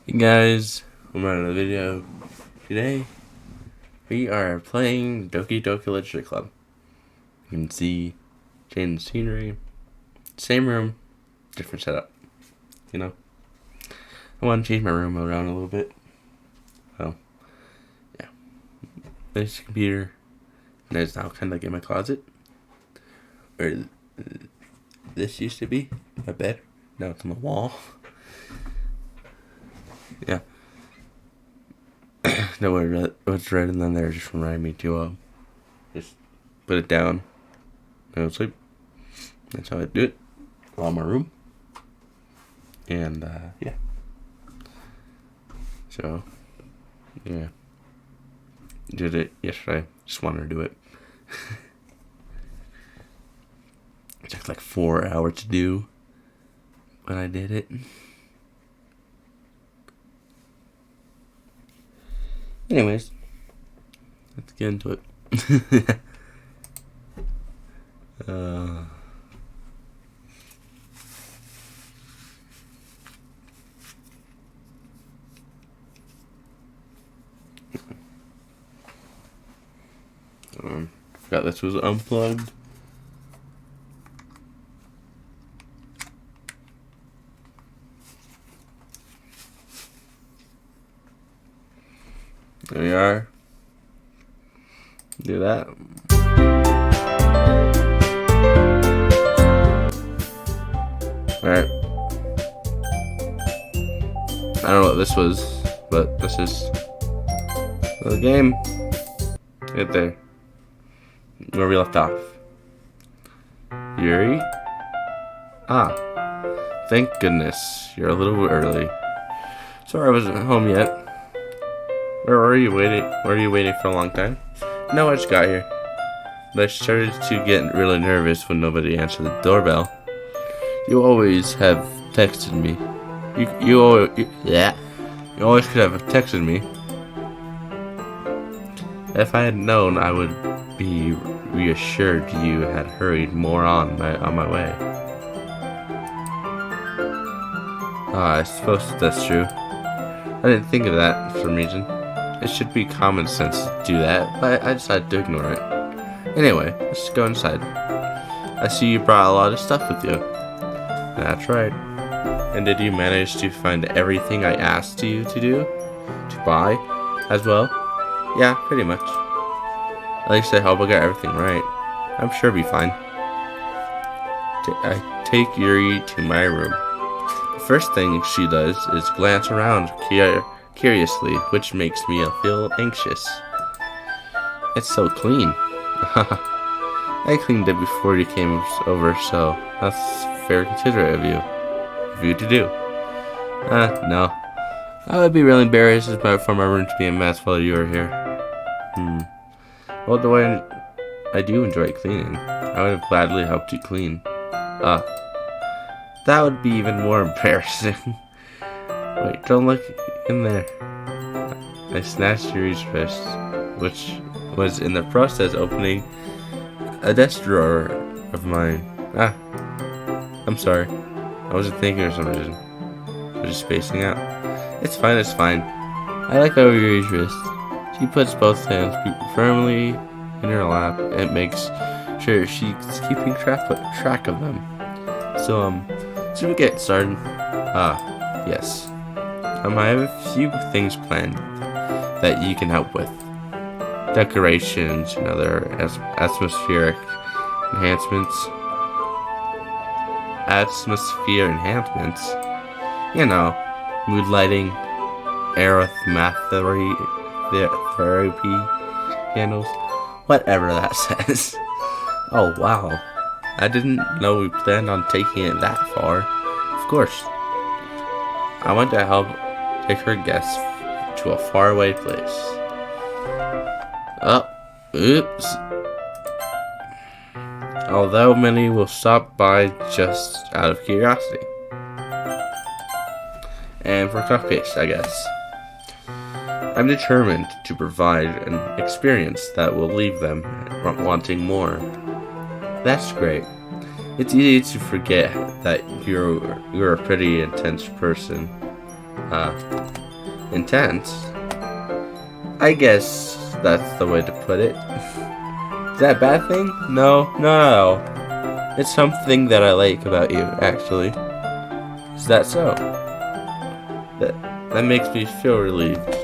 Hey guys, I'm on another video. Today, we are playing Ddlc Literature Club. You can see, change the scenery, same room, different setup. You know, I want to change my room around a little bit. So, yeah. There's the computer, and there's now kind of like in my closet, where this used to be my bed. Now it's on the wall. Yeah. No, what's right in there just remind me to just put it down and go to sleep. That's how I do it. Go in my room. And yeah. So yeah. Did it yesterday. Just wanted to do it. It took like 4 hours to do, but I did it. Anyways, let's get into it. Forgot this was unplugged. There we are. Do that. Alright. I don't know what this was, but this is the game. Right there. Where we left off. Yuri? Ah. Thank goodness. You're a little early. Sorry I wasn't home yet. Where were you waiting? Were you waiting for a long time? No, I just got here. But I started to get really nervous when nobody answered the doorbell. You always have texted me. You always could have texted me. If I had known, I would be reassured you had hurried more on my way. I suppose that's true. I didn't think of that for some reason. It should be common sense to do that, but I decided to ignore it. Anyway, let's go inside. I see you brought a lot of stuff with you. That's right. And did you manage to find everything I asked you to do? To buy? As well? Yeah, pretty much. At least I hope I got everything right. I'm sure it'll be fine. I take Yuri to my room. The first thing she does is glance around curiously, which makes me feel anxious. It's so clean. I cleaned it before you came over, so that's very considerate of you to do. No. I would be really embarrassed for my room to be a mess while you were here. Well, I do enjoy cleaning. I would have gladly helped you clean. That would be even more embarrassing. Wait, don't look in there. I snatched Yuri's wrist, which was in the process opening a desk drawer of mine. I'm sorry. I wasn't thinking for some reason. I was just spacing out. It's fine. I like how Yuri's wrist. She puts both hands firmly in her lap and makes sure she's keeping track of them. So we get started? Yes. I have a few things planned that you can help with. Decorations and other atmospheric enhancements. Atmosphere enhancements? You know, mood lighting, aromatherapy candles, whatever that says. Oh wow, I didn't know we planned on taking it that far. Of course. I want to help take her guests to a faraway place. Oops. Although many will stop by just out of curiosity. And for cupcakes, I guess. I'm determined to provide an experience that will leave them wanting more. That's great. It's easy to forget that you're a pretty intense person. intense. I guess that's the way to put it. Is that a bad thing? No. It's something that I like about you, actually. Is that so? That makes me feel relieved.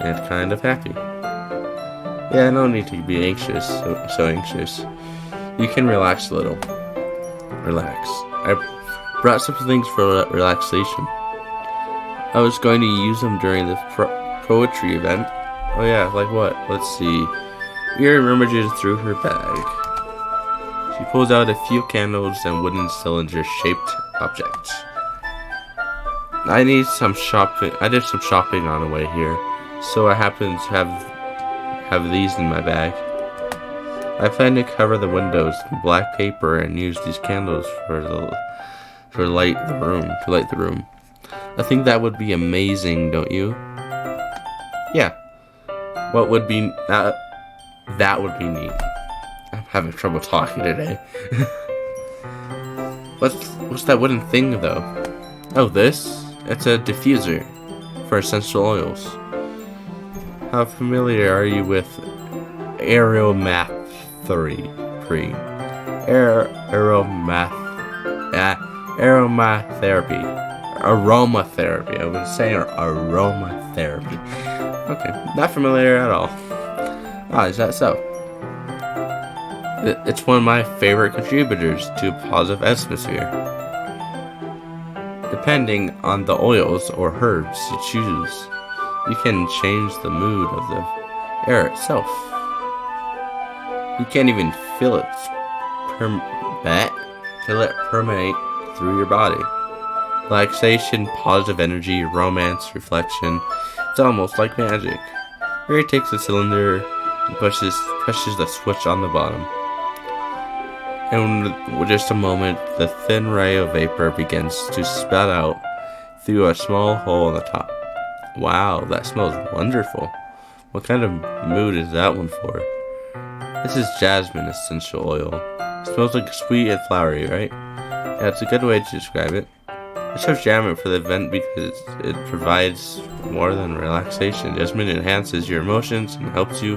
And kind of happy. Yeah, no need to be anxious, so anxious. You can relax a little. Relax. I brought some things for relaxation. I was going to use them during the poetry event. Oh yeah, like what? Let's see. Yuri rummages through her bag. She pulls out a few candles and wooden cylinder-shaped objects. I did some shopping on the way here, so I happen to have these in my bag. I plan to cover the windows in black paper and use these candles to light the room. I think that would be amazing, don't you? Yeah. What would be that would be neat. I'm having trouble talking today. What's that wooden thing though? Oh, this? It's a diffuser for essential oils. How familiar are you with aromatherapy? Aromatherapy. I was saying aromatherapy. Okay, not familiar at all. Is that so? It's one of my favorite contributors to a positive atmosphere. Depending on the oils or herbs you choose, you can change the mood of the air itself. You can't even feel it permeate through your body. Relaxation, positive energy, romance, reflection. It's almost like magic. Mary takes the cylinder and presses the switch on the bottom. And in just a moment, the thin ray of vapor begins to spout out through a small hole on the top. Wow, that smells wonderful. What kind of mood is that one for? This is jasmine essential oil. It smells like sweet and flowery, right? Yeah, it's a good way to describe it. I chose jasmine for the event because it provides more than relaxation. Jasmine enhances your emotions and helps you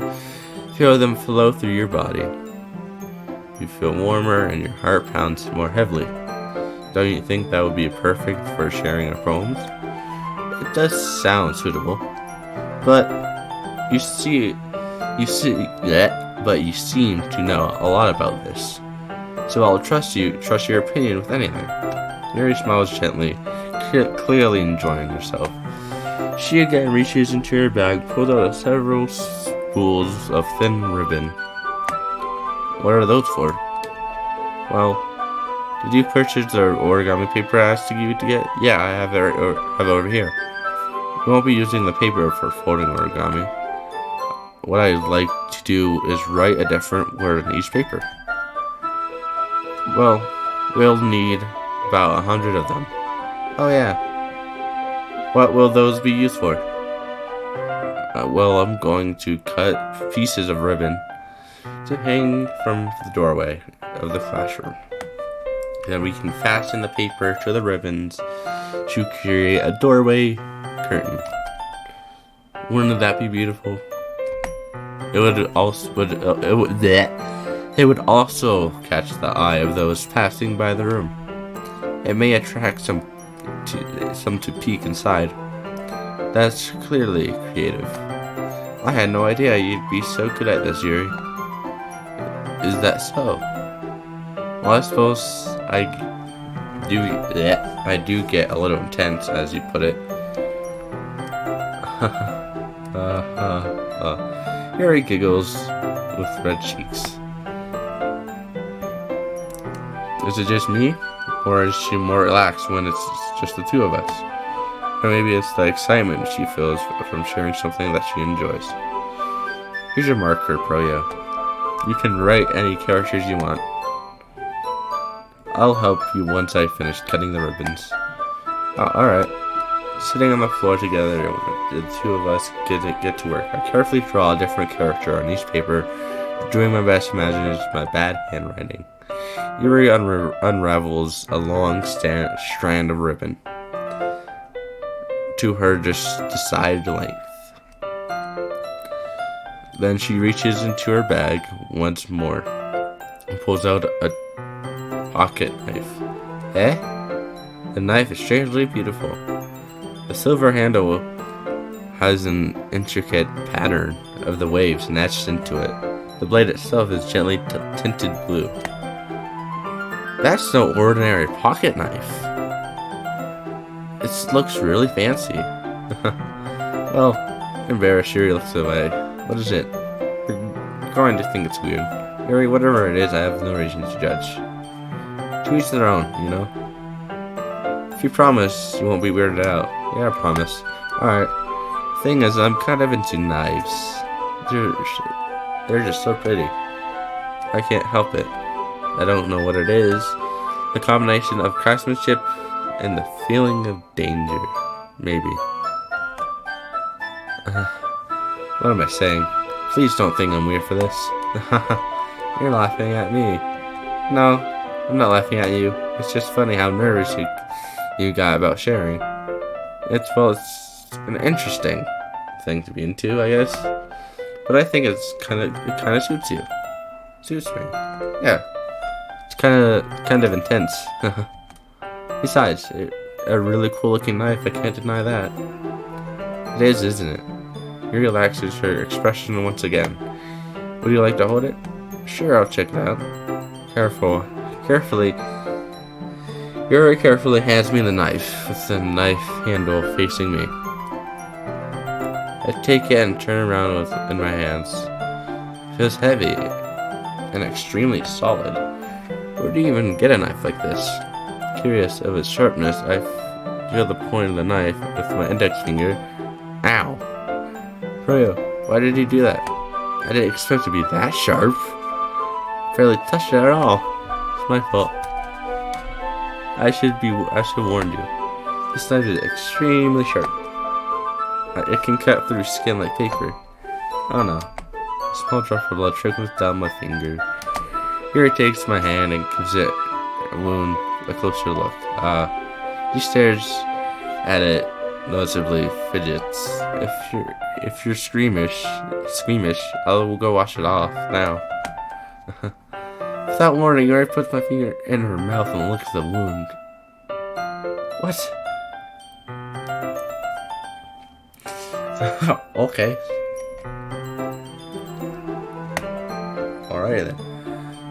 feel them flow through your body. You feel warmer and your heart pounds more heavily. Don't you think that would be perfect for sharing our poems? It does sound suitable, but you seem to know a lot about this. So I'll trust your opinion with anything. Mary smiles gently, clearly enjoying herself. She again reaches into her bag, pulls out several spools of thin ribbon. What are those for? Well, did you purchase the origami paper I asked you to get? Yeah, I have it over here. We won't be using the paper for folding origami. What I'd like to do is write a different word on each paper. Well, we'll need about 100 of them. Oh yeah. What will those be used for? Well, I'm going to cut pieces of ribbon to hang from the doorway of the classroom. Then we can fasten the paper to the ribbons to create a doorway curtain. Wouldn't that be beautiful? It would also catch the eye of those passing by the room. It may attract some to peek inside. That's clearly creative. I had no idea you'd be so good at this, Yuri. Is that so? Well, I suppose I do get a little intense, as you put it. Yuri giggles with red cheeks. Is it just me? Or is she more relaxed when it's just the two of us? Or maybe it's the excitement she feels from sharing something that she enjoys. Here's your marker, Proyo. You can write any characters you want. I'll help you once I finish cutting the ribbons. Oh, alright. Sitting on the floor together, the two of us get to work. I carefully draw a different character on each paper, doing my best to imagine it's my bad handwriting. Yuri unravels a long strand of ribbon. to her just decided length. Then she reaches into her bag once more and pulls out a pocket knife. Eh? The knife is strangely beautiful. The silver handle has an intricate pattern of the waves etched into it. The blade itself is gently tinted blue. That's no ordinary pocket knife. It looks really fancy. Well, embarrassed, Yuri looks away. What is it? You're going to think it's weird. Yuri, whatever it is, I have no reason to judge. To each their own, you know? If you promise, you won't be weirded out. Yeah, I promise. Alright. Thing is, I'm kind of into knives. They're just so pretty. I can't help it. I don't know what it is. The combination of craftsmanship and the feeling of danger. Maybe. What am I saying? Please don't think I'm weird for this. You're laughing at me. No, I'm not laughing at you. It's just funny how nervous you got about sharing. It's an interesting thing to be into, I guess. But I think it kind of suits you. Suits me. Yeah. It's kind of intense. Besides, a really cool looking knife, I can't deny that. It is, isn't it? Yuri relaxes her expression once again. Would you like to hold it? Sure, I'll check it out. Carefully. Yuri carefully hands me the knife, with the knife handle facing me. I take it and turn around in my hands. It feels heavy and extremely solid. Where do you even get a knife like this? Curious of its sharpness, I feel the point of the knife with my index finger. Ow! Froyo, why did you do that? I didn't expect it to be that sharp. Barely touched it at all. It's my fault. I should warn you. This knife is extremely sharp. It can cut through skin like paper. Oh no. A small drop of blood trickles down my finger. Yuri takes my hand and gives it a wound a closer look. He stares at it, noticeably fidgets. If you're squeamish, I will go wash it off now. Without warning, Yuri puts my finger in her mouth and looks at the wound. What? Okay. Alright then.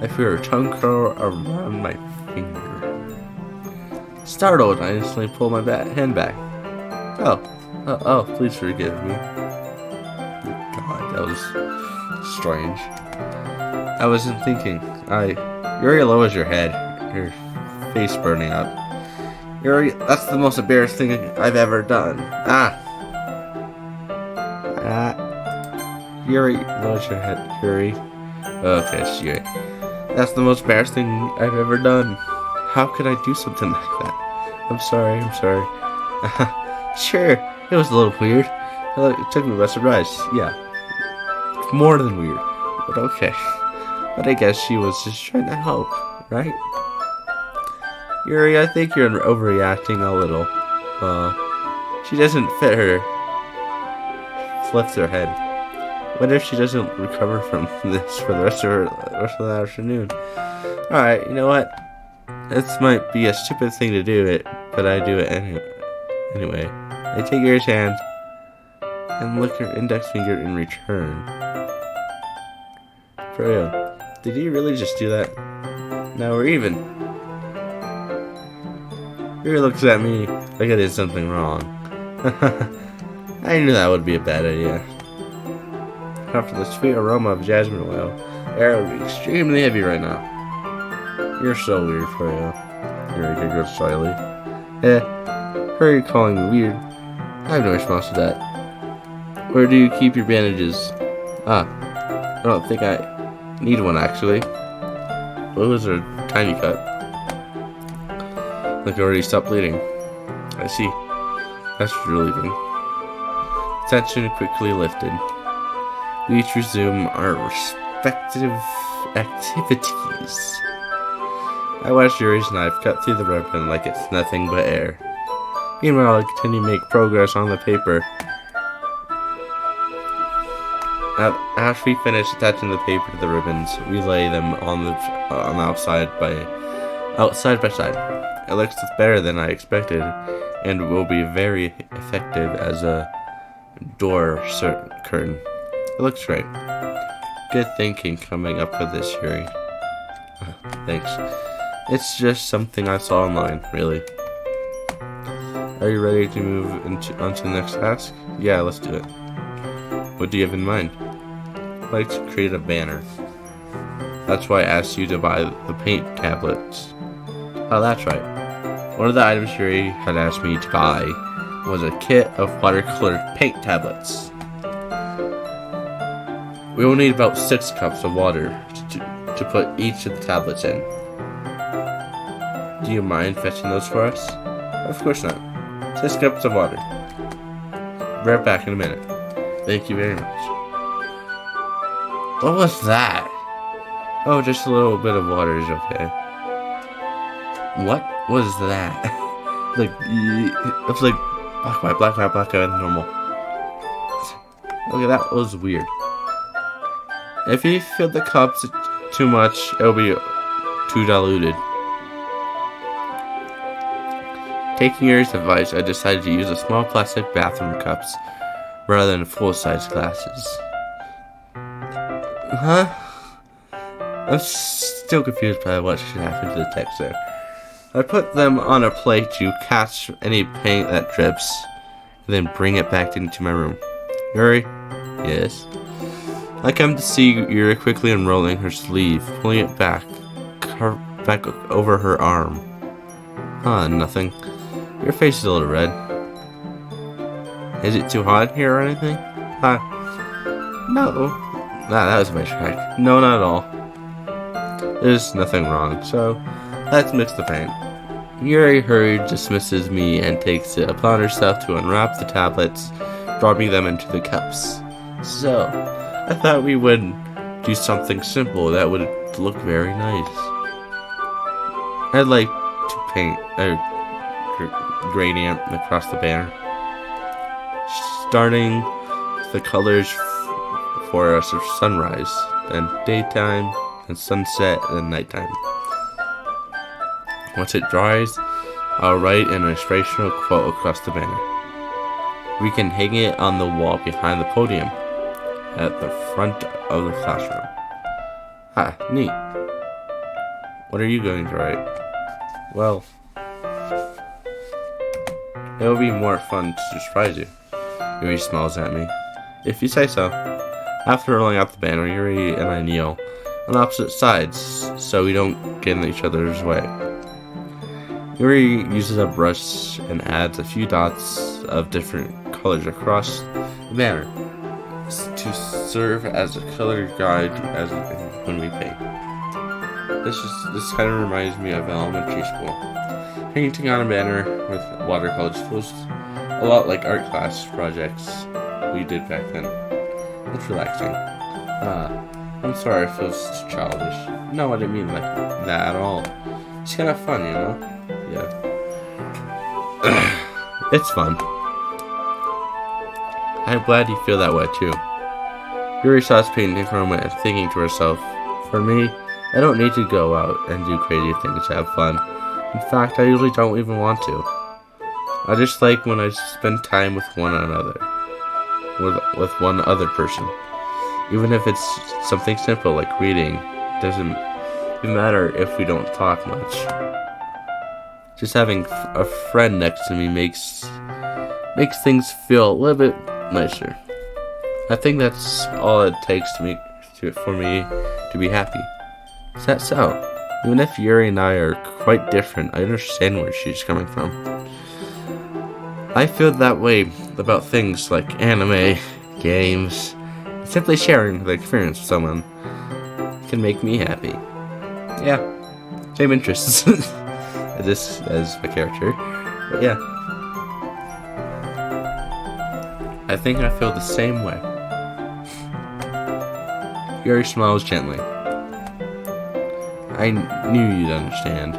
I feel her tongue curl around my finger. Startled, I instantly pull my hand back. Oh, please forgive me. God, that was strange. I wasn't thinking. Yuri lowers your head, your face burning up. Yuri, that's the most embarrassing thing I've ever done. Yuri, lowers your head. Yuri. Okay, it's Yuri. That's the most embarrassing thing I've ever done. How could I do something like that? I'm sorry. Sure, it was a little weird. It took me by surprise. Yeah. More than weird. But okay. But I guess she was just trying to help, right? Yuri, I think you're overreacting a little. She doesn't fit her. Lifts her head. What if she doesn't recover from this for the rest of the afternoon? Alright, you know what? This might be a stupid thing to do, but I do it anyway. I take Yuri's hand and lick her index finger in return. Froyo, did you really just do that? Now we're even. Yuri looks at me like I did something wrong. I knew that would be a bad idea. After the sweet aroma of jasmine oil, the air would be extremely heavy right now. You're so weird, Froyo. Yuri giggles slyly. Hurry calling me weird. I have no response to that. Where do you keep your bandages? I don't think I need one actually. What was a tiny cut? Like it already stopped bleeding. I see. That's relieving. Tension quickly lifted. We each resume our respective activities. I watched Yuri's knife cut through the ribbon like it's nothing but air. Meanwhile, I continue to make progress on the paper. After we finish attaching the paper to the ribbons, we lay them on the outside by side. It looks better than I expected, and will be very effective as a door curtain. It looks great. Good thinking coming up with this, Yuri. Thanks. It's just something I saw online, really. Are you ready to move onto the next task? Yeah, let's do it. What do you have in mind? I'd like to create a banner. That's why I asked you to buy the paint tablets. Oh, that's right. One of the items Yuri had asked me to buy was a kit of watercolor paint tablets. We will need about 6 cups of water to put each of the tablets in. Do you mind fetching those for us? Of course not. 6 cups of water. Be right back in a minute. Thank you very much. What was that? Oh, just a little bit of water is okay. What was that? It's like black white, normal. Okay, that was weird. If you fill the cups too much, it'll be too diluted. Taking Yuri's advice, I decided to use a small plastic bathroom cups rather than full-size glasses. Huh? I'm still confused by what should happen to the text there. I put them on a plate to catch any paint that drips, and then bring it back into my room. Yuri? Yes? I come to see Yuri quickly unrolling her sleeve, pulling it back over her arm. Nothing. Your face is a little red. Is it too hot here or anything? No. That was my track. No, not at all. There's nothing wrong, so let's mix the paint. Yuri hurried dismisses me and takes it upon herself to unwrap the tablets, dropping them into the cups. So, I thought we would do something simple that would look very nice. I'd like to paint a gradient across the banner, starting with the colors for a sunrise, then daytime, then sunset, and then nighttime. Once it dries, I'll write an inspirational quote across the banner. We can hang it on the wall behind the podium at the front of the classroom. Neat. What are you going to write? Well, it'll be more fun to surprise you. Yuri smiles at me. If you say so. After rolling out the banner, Yuri and I kneel on opposite sides so we don't get in each other's way. Yuri uses a brush and adds a few dots of different colors across the banner to serve as a color guide when we paint. This kind of reminds me of elementary school. Painting on a banner with watercolors feels a lot like art class projects we did back then. It's relaxing. I'm sorry if it was too childish. No, I didn't mean like that at all. It's kind of fun, you know? Yeah. It's fun. I'm glad you feel that way too. Yuri stops painting for a moment, thinking to herself, for me, I don't need to go out and do crazy things to have fun. In fact, I usually don't even want to. I just like when I spend time with one another. With one other person. Even if it's something simple like reading, it doesn't even matter if we don't talk much. Just having a friend next to me makes things feel a little bit nicer. I think that's all it takes for me to be happy. Is that so? Even if Yuri and I are quite different, I understand where she's coming from. I feel that way about things like anime, games. Simply sharing the experience with someone can make me happy. Yeah, same interests as my character, but yeah. I think I feel the same way. Yuri smiles gently. I knew you'd understand.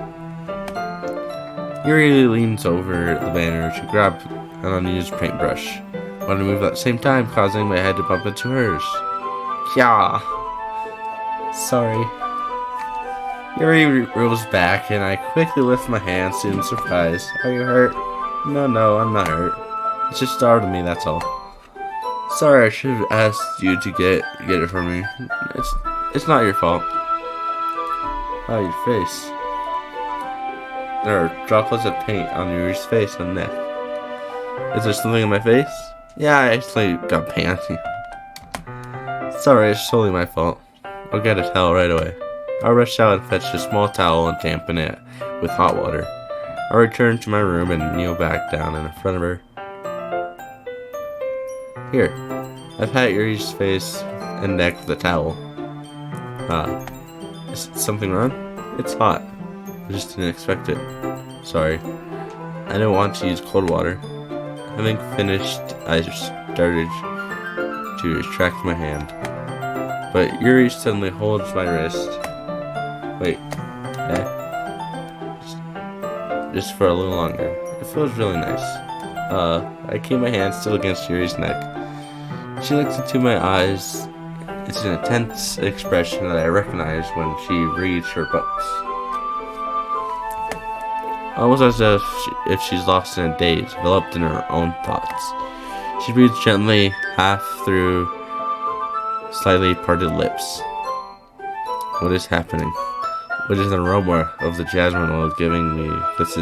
Yuri leans over the banner to grab an unused paintbrush. I want to move at the same time, causing my head to bump into hers. Yeah. Sorry. Yuri rolls back, and I quickly lift my hand, in surprise. Are you hurt? No, I'm not hurt. It just startled me, that's all. Sorry, I should have asked you to get it for me. It's not your fault. Oh, your face. There are droplets of paint on Yuri's face and neck. Is there something in my face? Yeah, I actually got paint on you. Sorry, it's totally my fault. I'll get a towel right away. I'll rush out and fetch a small towel and dampen it with hot water. I return to my room and kneel back down in front of her. Here, I've pat Yuri's face and neck with a towel. Is something wrong? It's hot. I just didn't expect it. Sorry. I didn't want to use cold water. Having finished, I started to retract my hand. But Yuri suddenly holds my wrist. Wait. Just for a little longer. It feels really nice. I keep my hand still against Yuri's neck. She looks into my eyes. It's an intense expression that I recognize when she reads her books. Almost as if she's lost in a daze, enveloped in her own thoughts. She breathes gently, half through slightly parted lips. What is happening? What is the aroma of the jasmine oil giving me this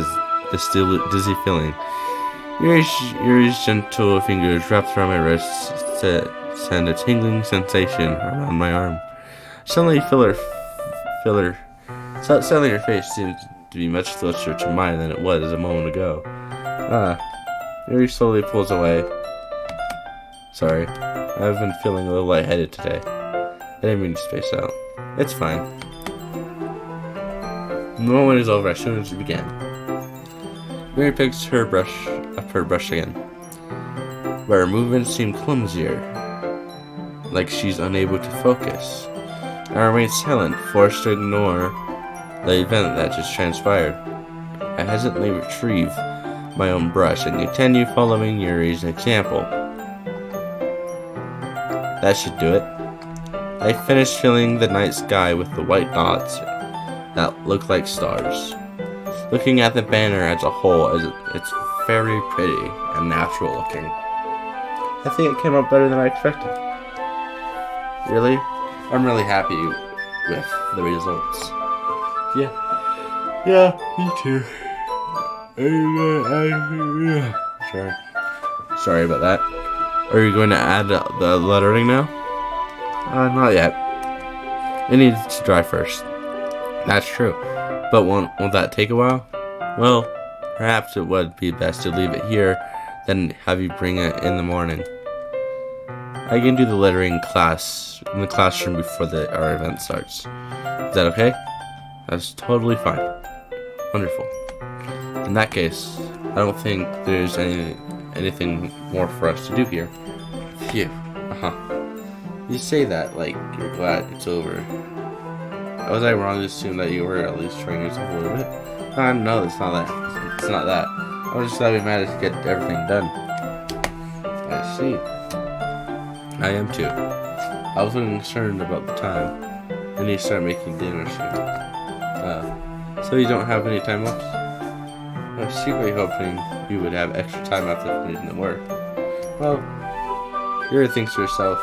dizzy feeling? Yuri's gentle fingers wrapped around my wrists send a tingling sensation around my arm. Suddenly her face seems to be much closer to mine than it was a moment ago. Yuri slowly pulls away. Sorry, I've been feeling a little lightheaded today. I didn't mean to space out. It's fine. The moment is over as soon as it began. Yuri picks up her brush again, but her movements seem clumsier, like she's unable to focus. I remain silent, forced to ignore the event that just transpired. I hesitantly retrieve my own brush and continue following Yuri's example. That should do it. I finished filling the night sky with the white dots that look like stars. Looking at the banner as a whole, it's very pretty and natural looking. I think it came out better than I expected. Really? I'm really happy with the results. Yeah, me too. Sorry about that. Are you going to add the lettering now? Not yet. It needs to dry first. That's true. But won't that take a while? Well, perhaps it would be best to leave it here, then have you bring it in the morning. I can do the lettering in the classroom before our event starts. Is that okay? That's totally fine. Wonderful. In that case, I don't think there's anything more for us to do here. Phew. You say that like you're glad it's over. Was I wrong to assume that you were at least trying yourself a little bit? No, it's not that. It's not that. I was just glad we managed to get everything done. I see. I am too. I was concerned about the time. I need to start making dinner soon. So you don't have any time left? I was secretly hoping you would have extra time after finishing the work. Well, Yuri thinks to herself.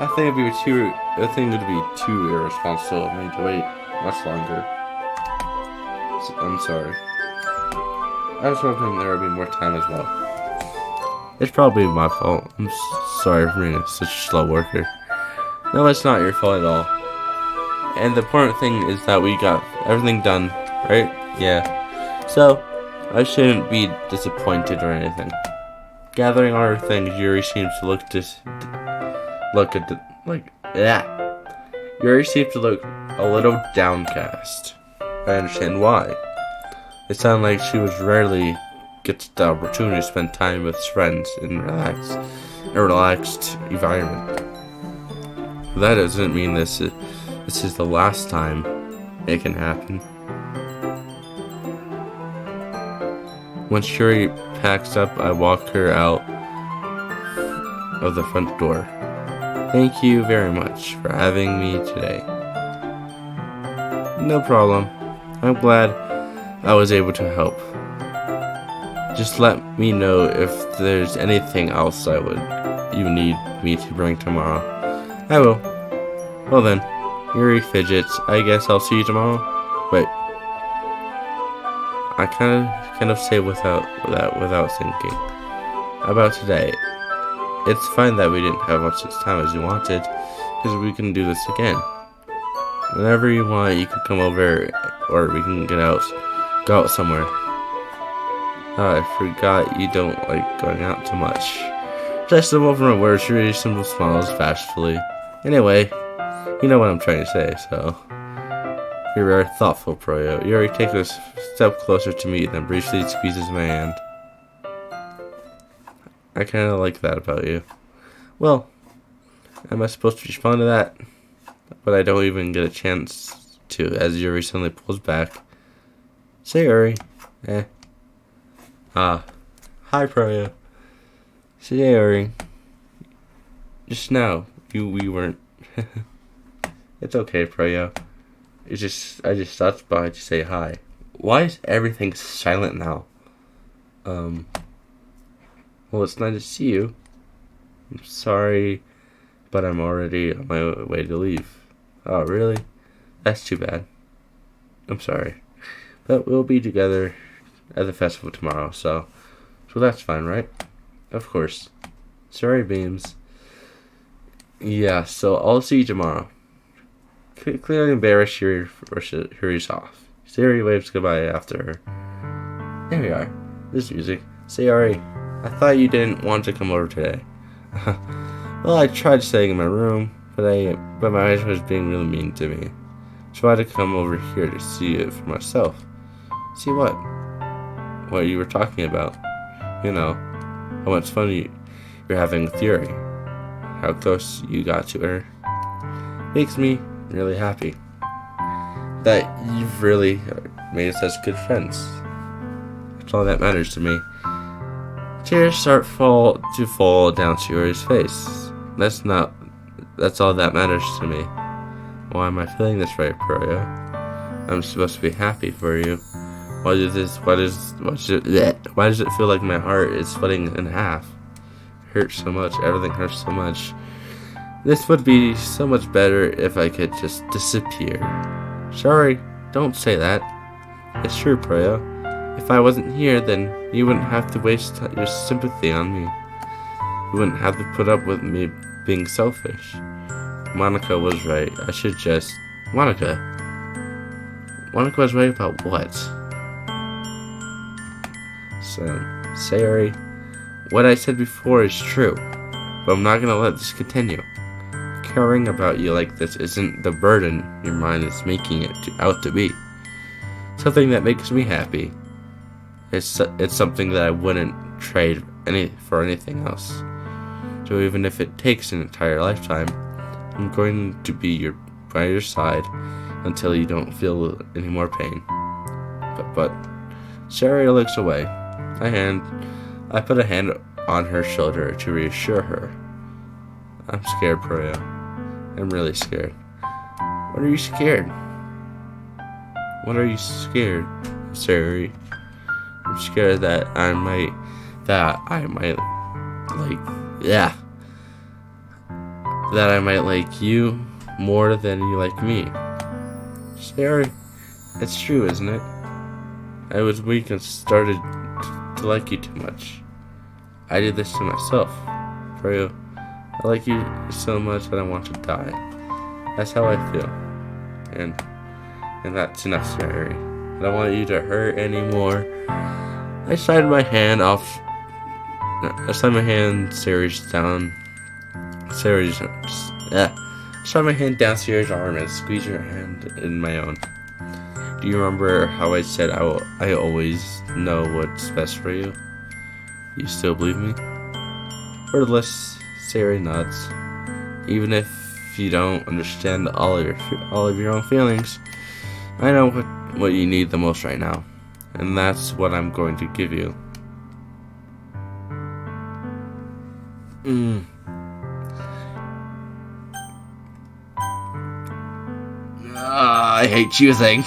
I think it would be too irresponsible of me to wait much longer. I'm sorry. I was hoping there would be more time as well. It's probably my fault. I'm sorry for being such a slow worker. No, it's not your fault at all. And the important thing is that we got everything done, right? Yeah. So, I shouldn't be disappointed or anything. Gathering all her things, Yuri seems to Yuri seems to look a little downcast. I understand why. It sounded like she rarely gets the opportunity to spend time with friends in a relaxed environment. But that doesn't mean this is the last time it can happen. When Shuri packs up, I walk her out of the front door. Thank you very much for having me today. No problem. I'm glad I was able to help. Just let me know if there's anything else you need me to bring tomorrow. I will. Well then, Yuri fidgets. I guess I'll see you tomorrow. Wait. I kind of say without thinking about today. It's fine that we didn't have much time as you wanted, because we can do this again. Whenever you want, you can come over, or we can go out somewhere. I forgot you don't like going out too much. Just a from my words, Shuri simple smiles bashfully. Anyway, you know what I'm trying to say, so. You're very thoughtful, Proyo. Yuri takes a step closer to me, then briefly squeezes my hand. I kinda like that about you. Well, am I supposed to respond to that? But I don't even get a chance to, as Yuri suddenly pulls back. Sayori. Hi, Proyo. Sayori. Just now, we weren't. It's okay, Proyo. I just stopped by to say hi. Why is everything silent now? Well, it's nice to see you. I'm sorry, but I'm already on my way to leave. Oh, really? That's too bad. I'm sorry. But we'll be together at the festival tomorrow, so that's fine, right? Of course. Sorry, beams. Yeah, so I'll see you tomorrow. Clearly embarrassed, Shuri hurries off. Sayori waves goodbye after her. There we are. This music. Sayori, I thought you didn't want to come over today. Well, I tried staying in my room, but my eyes was being really mean to me. So I had to come over here to see it for myself. See what? What you were talking about. You know, how much fun you're having with Yuri. How close you got to her. Makes me really happy that you've really made us such good friends. That's all that matters to me. Tears start to fall down Yuri's face. That's all that matters to me. Why am I feeling this way, Proyo? I'm supposed to be happy for you. Why does it feel like my heart is splitting in half? It hurts so much. Everything hurts so much. This would be so much better if I could just disappear. Sorry, don't say that. It's true, Proyo. If I wasn't here, then you wouldn't have to waste your sympathy on me. You wouldn't have to put up with me being selfish. Monica was right. I should just... Monica was right about what? So, Sayori, what I said before is true, but I'm not gonna let this continue. Caring about you like this isn't the burden your mind is making it out to be. Something that makes me happy. It's something that I wouldn't trade for anything else. So even if it takes an entire lifetime, I'm going to be by your side until you don't feel any more pain. But Sayori looks away. I put a hand on her shoulder to reassure her. I'm scared, Proyo. I'm really scared. What are you scared? What are you scared, Sayori? I'm scared that I might like you more than you like me. Sayori, it's true, isn't it? I was weak and started to like you too much. I did this to myself. Proyo, I like you so much that I want to die. That's how I feel. And that's enough, Sayori. I don't want you to hurt anymore. I slide my hand Sayori's down. Slide my hand down Sayori's arm and squeeze her hand in my own. Do you remember how I said I always know what's best for you? You still believe me? Wordless, Sayori nods. Even if you don't understand all of your own feelings, I know what you need the most right now. And that's what I'm going to give you. I hate choosing.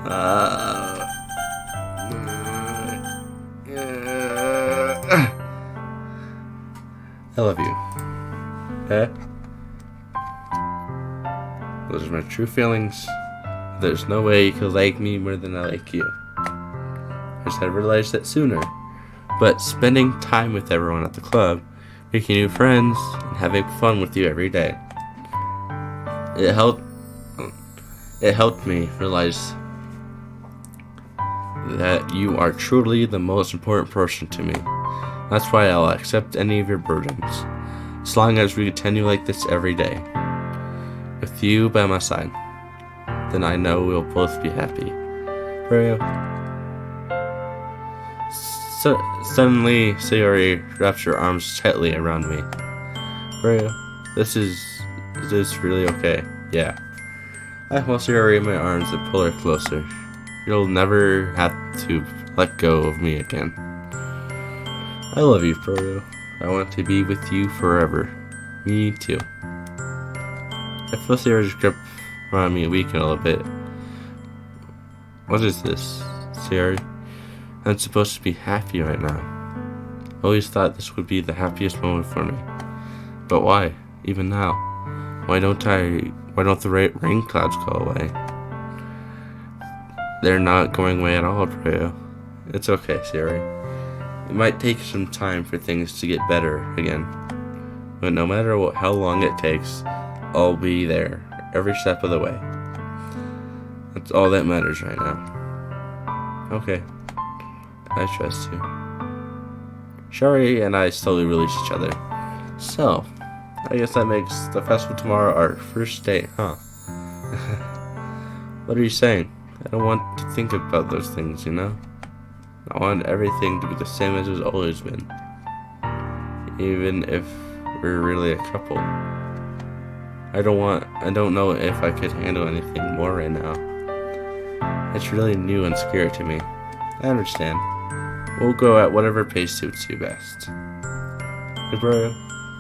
I love you. Those are my true feelings. There's no way you could like me more than I like you. I just had realized that sooner. But spending time with everyone at the club, making new friends, and having fun with you every day, it helped me realize that you are truly the most important person to me. That's why I'll accept any of your burdens, as long as we continue like this every day. With you by my side, then I know we'll both be happy. Rio. Suddenly, Sayori wraps her arms tightly around me. Rio, this is really okay? Yeah. I hold Sayori in my arms and pull her closer. You'll never have to let go of me again. I love you, Froyo. I want to be with you forever. Me too. I feel Sayori's grip around me weaken a little bit. What is this, Sayori? I'm supposed to be happy right now. I always thought this would be the happiest moment for me. But why? Even now? Why don't the rain clouds go away? They're not going away at all, Froyo. It's okay, Sayori. It might take some time for things to get better again. But no matter how long it takes, I'll be there every step of the way. That's all that matters right now. Okay. I trust you. Sayori and I slowly release each other. So, I guess that makes the festival tomorrow our first date, huh? What are you saying? I don't want to think about those things, you know? I want everything to be the same as it's always been. Even if we're really a couple. I don't know if I could handle anything more right now. It's really new and scary to me. I understand. We'll go at whatever pace suits you best. Hey, bro.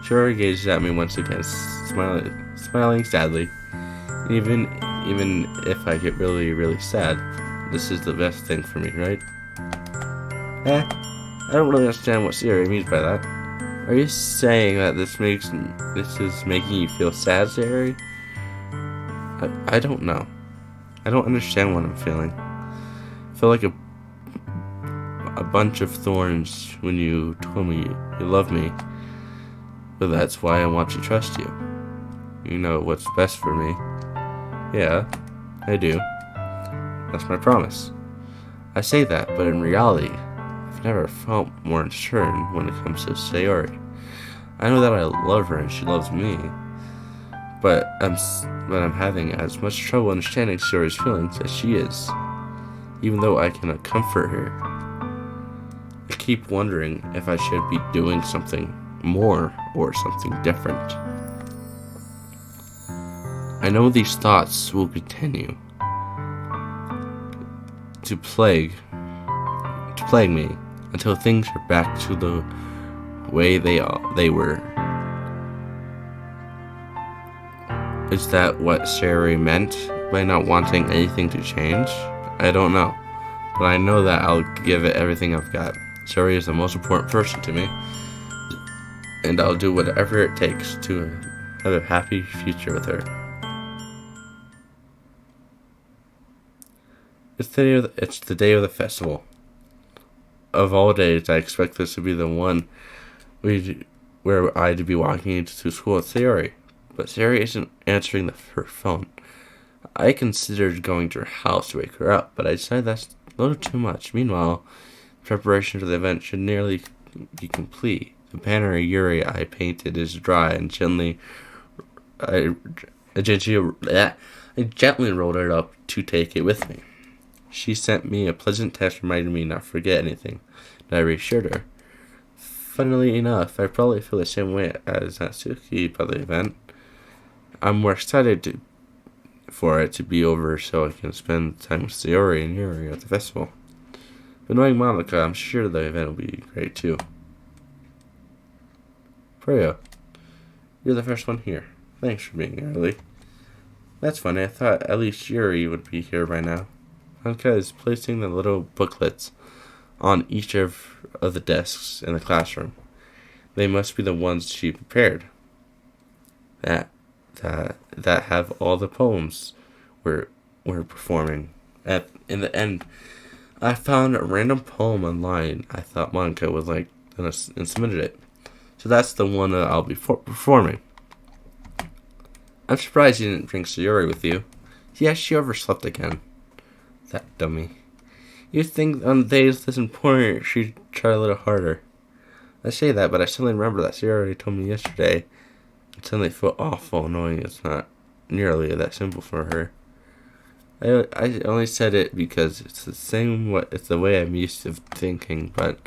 Sayori gazes at me once again, smiling sadly. Even if I get really, really sad, this is the best thing for me, right? I don't really understand what Sayori means by that. Are you saying that this is making you feel sad, Sayori? I don't know. I don't understand what I'm feeling. I feel like a bunch of thorns when you told me you love me, but that's why I want to trust you. You know what's best for me. Yeah, I do. That's my promise. I say that, but in reality, I've never felt more uncertain when it comes to Sayori. I know that I love her and she loves me, but I'm having as much trouble understanding Sayori's feelings as she is, even though I cannot comfort her. I keep wondering if I should be doing something more or something different. I know these thoughts will continue to plague me until things are back to the way they were. Is that what Sayori meant by not wanting anything to change? I don't know, but I know that I'll give it everything I've got. Sayori is the most important person to me, and I'll do whatever it takes to have a happy future with her. It's the day of the festival. Of all days, I expect this to be the one where I'd be walking into school with Sayori, but Sayori isn't answering her phone. I considered going to her house to wake her up, but I decided that's a little too much. Meanwhile, preparation for the event should nearly be complete. The banner Yuri I painted is dry, and I gently rolled it up to take it with me. She sent me a pleasant text reminding me not to forget anything, and I reassured her. Funnily enough, I probably feel the same way as Natsuki about the event. I'm more excited for it to be over so I can spend time with Sayori and Yuri at the festival. But knowing Monica, I'm sure the event will be great too. Freya, you're the first one here. Thanks for being early. That's funny, I thought at least Yuri would be here by now. Monica is placing the little booklets on each of the desks in the classroom. They must be the ones she prepared. That have all the poems we're performing. In the end, I found a random poem online I thought Monica would like and submitted it. So that's the one that I'll be performing. I'm surprised you didn't bring Sayori with you. Yeah, she overslept again. That dummy. You'd think on days this important she'd try a little harder. I say that, but I suddenly remember that Sayori told me yesterday. I suddenly feel awful knowing it's not nearly that simple for her. I only said it because it's the way I'm used to thinking, but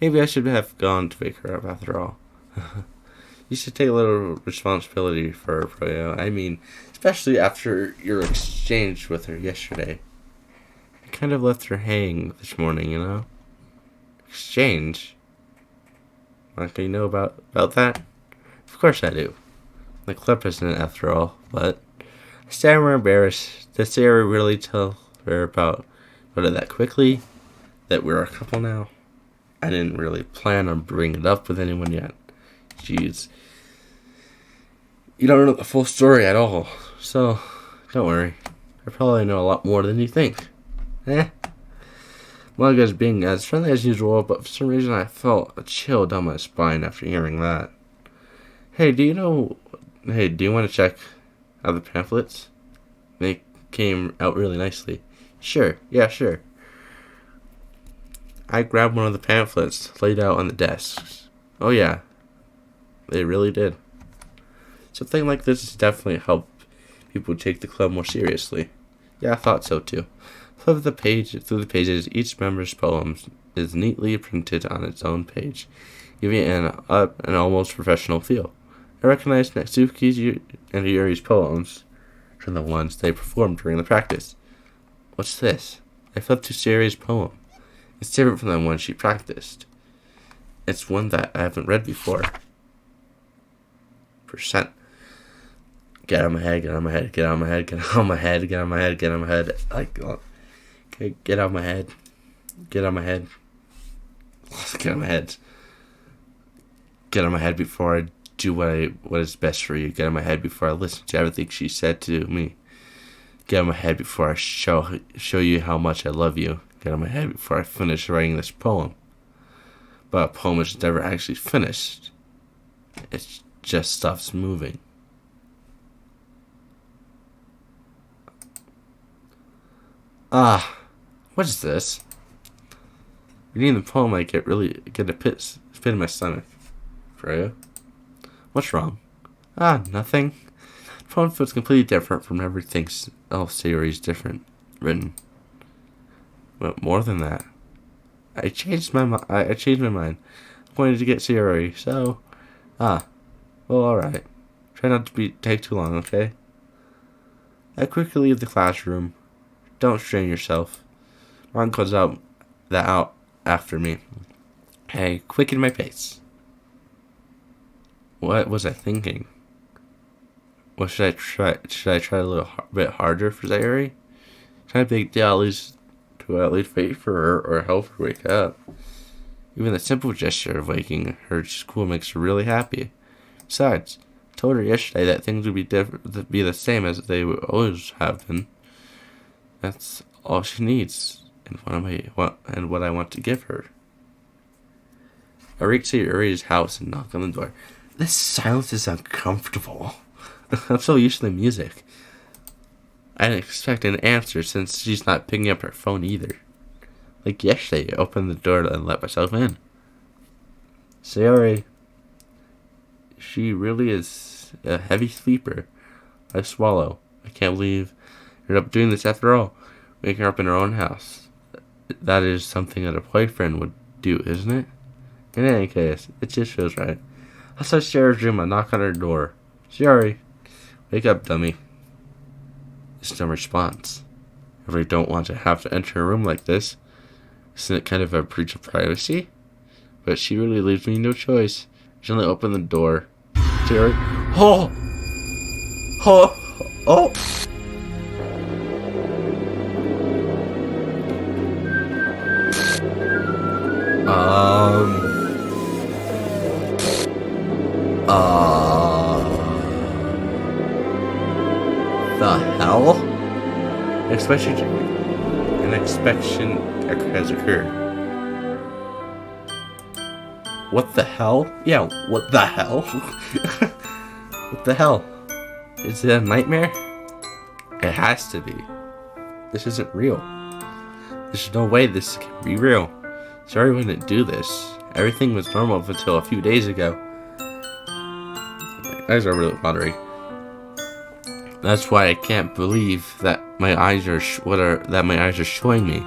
maybe I should have gone to wake her up after all. You should take a little responsibility for her, Froyo. I mean, especially after your exchange with her yesterday. I kind of left her hanging this morning, you know? Exchange? Monica, you know about that? Of course I do. The club president, after all, but I stand more embarrassed. Did Sarah really tell her about it that quickly? That we're a couple now? I didn't really plan on bringing it up with anyone yet. Jeez. You don't know the full story at all, so don't worry. I probably know a lot more than you think. Monica's being as friendly as usual, but for some reason I felt a chill down my spine after hearing that. Hey, do you want to check out the pamphlets? They came out really nicely. Sure. I grabbed one of the pamphlets laid out on the desks. Oh yeah, they really did. Something like this has definitely helped people take the club more seriously. Yeah, I thought so too. Through the pages, each member's poem is neatly printed on its own page, giving it an almost professional feel. I recognized Natsuki's and Yuri's poems from the ones they performed during the practice. What's this? I flipped to Sayori's poem. It's different from the one she practiced. It's one that I haven't read before. Percent. Get out of my head, get out of my head, get out of my head, get out of my head, get out of my head, get out of my head. Okay, get out of my head. Get out of my head. Get out of my head. Get out of my head before I do what is best for you. Get out of my head before I listen to everything she said to me. Get out of my head before I show you how much I love you. Get out of my head before I finish writing this poem. But a poem is never actually finished. It just stops moving. What is this? Reading the poem, I get a pit in my stomach. Freya? What's wrong? Nothing. The poem feels completely different from everything else Sayori's written. But more than that, I changed my mind. I'm going to get Sayori, so well, alright. Try not to take too long, okay? I quickly leave the classroom. Don't strain yourself. Ron calls out after me. Hey, quicken my pace. What was I thinking? What should I try? Should I try a little bit harder for Sayori? Try a big deal to at least wait for her or help her wake up. Even the simple gesture of waking her to school makes her really happy. Besides, I told her yesterday that things would be the same as they would always have been. That's all she needs, and what I want to give her. I reach Sayori's house and knock on the door. This silence is uncomfortable. I'm so used to the music. I didn't expect an answer since she's not picking up her phone either. Like yesterday, I opened the door and let myself in. Sayori. She really is a heavy sleeper. I swallow. I can't believe you're up doing this after all. Waking her up in her own house. That is something that a boyfriend would do, isn't it? In any case, it just feels right. Outside Sayori's room, I knock on her door. Sayori. Wake up, dummy. There's no response. I really don't want to have to enter a room like this. Isn't it kind of a breach of privacy? But she really leaves me no choice. She only opened the door. Sayori. Oh! Oh! Oh! The hell? An inspection has occurred. What the hell? Yeah, what the hell? What the hell? Is it a nightmare? It has to be. This isn't real. There's no way this can be real. Sayori wouldn't do this. Everything was normal up until a few days ago. My eyes are really watering. That's why I can't believe that my eyes are showing me.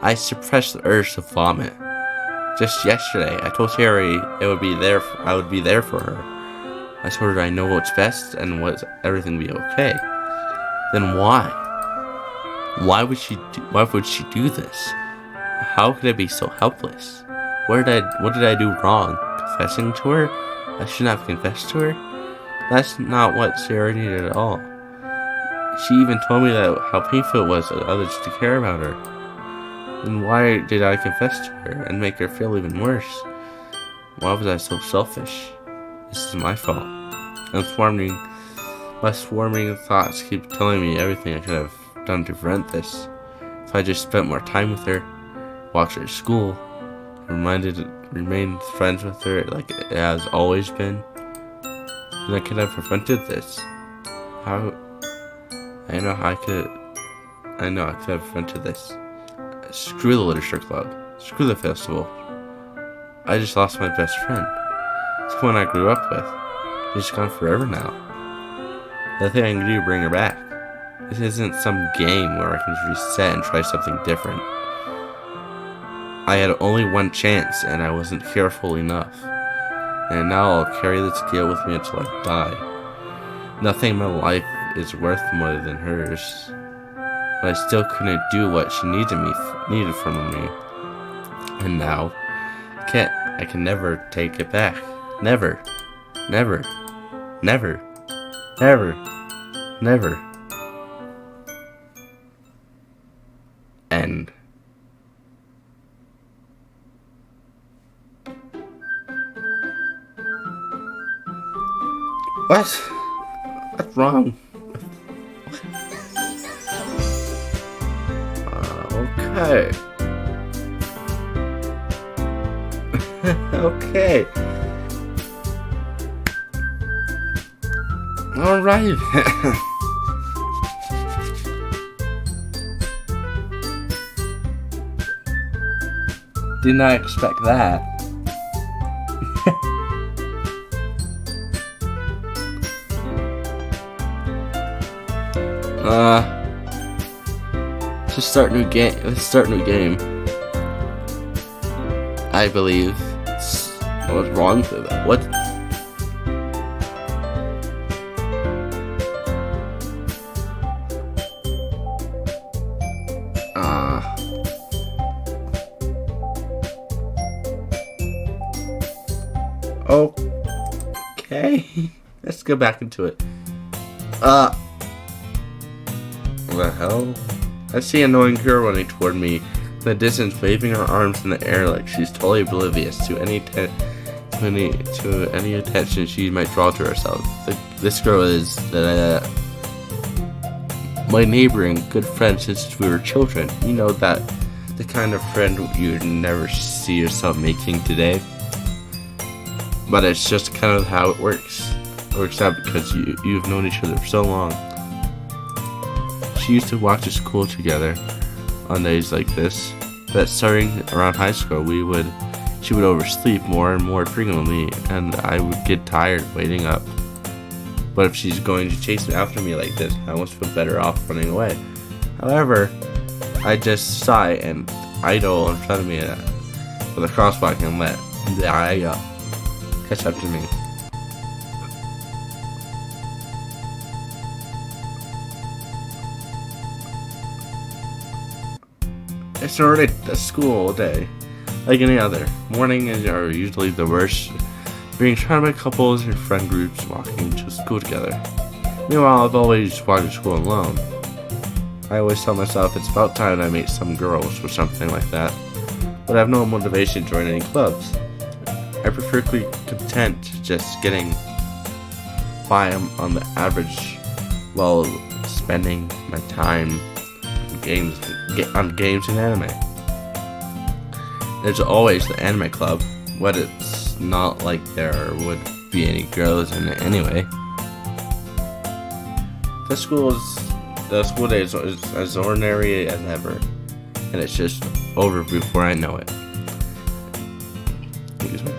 I suppressed the urge to vomit. Just yesterday, I told Sayori I would be there for her. I told her I know what's best and everything will be okay. Then why? Why would she do this? How could I be so helpless? What did I do wrong? Confessing to her? I should not have confessed to her? That's not what Sayori needed at all. She even told me how painful it was for others to care about her. Then why did I confess to her and make her feel even worse? Why was I so selfish? This is my fault. My swarming thoughts keep telling me everything I could have done to prevent this. If I just spent more time with her, walked her to school, remained friends with her like it has always been, then I could have prevented this. I know I could have prevented this. Screw the literature club. Screw the festival. I just lost my best friend. Someone I grew up with. She's gone forever now. Nothing I can do to bring her back. This isn't some game where I can reset and try something different. I had only one chance and I wasn't careful enough. And now I'll carry this guilt with me until I die. Nothing in my life is worth more than hers. But I still couldn't do what she needed from me. And now, I can never take it back. Never. Never. Never. Never. Never. End. What? What's wrong? Okay. Okay. Alright. Did not expect that. Let's start new game. I believe. What's wrong with that? What? Okay. Let's go back into it. What the hell? I see an annoying girl running toward me in the distance, waving her arms in the air like she's totally oblivious to any attention she might draw to herself. This girl is my neighbor and good friend since we were children. You know, that the kind of friend you'd never see yourself making today. But it's just kind of how it works. It works out because you've known each other for so long. She used to walk to school together on days like this, but starting around high school, she would oversleep more and more frequently, and I would get tired waiting up. But if she's going to chase after me like this, I almost feel better off running away. However, I just sigh and idle in front of me with a crosswalk and let the eye catch up to me. I started a school day like any other. Mornings are usually the worst, being surrounded by couples and friend groups walking to school together. Meanwhile, I've always walked to school alone. I always tell myself it's about time I meet some girls or something like that, but I have no motivation to join any clubs. I'm perfectly content just getting by on the average while spending my time on games and anime. There's always the anime club, but it's not like there would be any girls in it anyway. The school day is as ordinary as ever, and it's just over before I know it. Excuse me.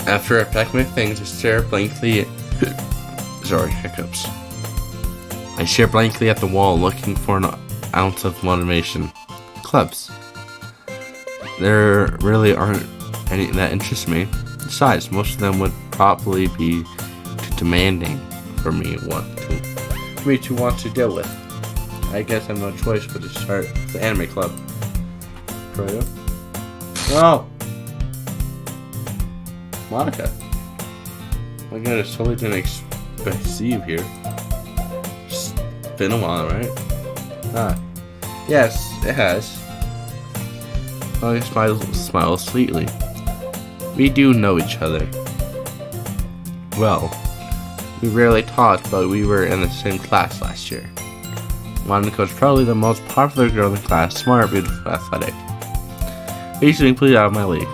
After I pack my things, I stare blankly hiccups. I stare blankly at the wall, looking for an ounce of motivation. Clubs. There really aren't any that interest me. Besides, most of them would probably be too demanding for me to want to deal with. I guess I have no choice but to start the anime club. Froyo? No! Monica. My god, I totally didn't expect to see you here. It's been a while, right? Ah. Yes, it has. Monica smiles sweetly. We do know each other. Well, we rarely talked, but we were in the same class last year. Monica was probably the most popular girl in the class, smart, beautiful, athletic. Basically completely out of my league.